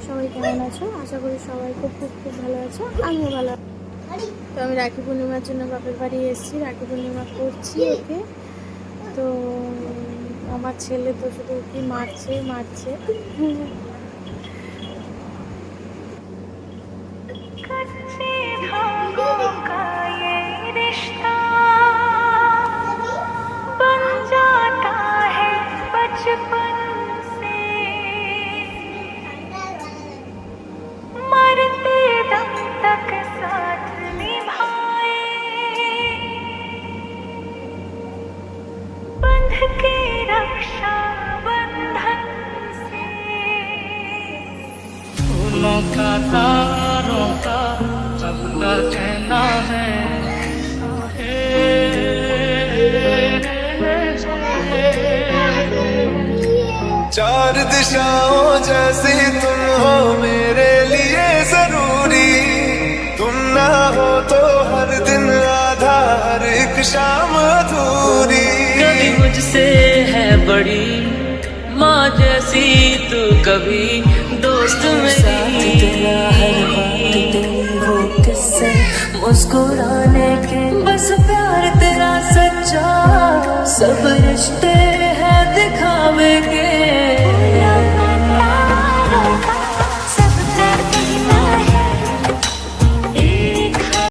সবাই কেমন আছো? আশা করি সবাই খুব খুব খুব ভালো আছো, আমিও ভালো আছি। তো আমি রাখি পূর্ণিমার জন্য বাপের বাড়ি এসেছি, রাখি পূর্ণিমা করছি ওকে। তো আমার ছেলে তো শুধু ওকে মারছে মারছে। फूलों का तारों का सबका कहना है चार दिशाओं जैसी तुम हो मेरे लिए जरूरी तुम ना हो तो हर दिन आधा हर एक शाम अधूरी कभी मुझसे है बड़ी माँ जैसी तू कभी दोस्त मेरी तेरा हर बात तेरी वो किस्से मुस्कुराने के बस प्यार तेरा सच्चा सब रिश्ते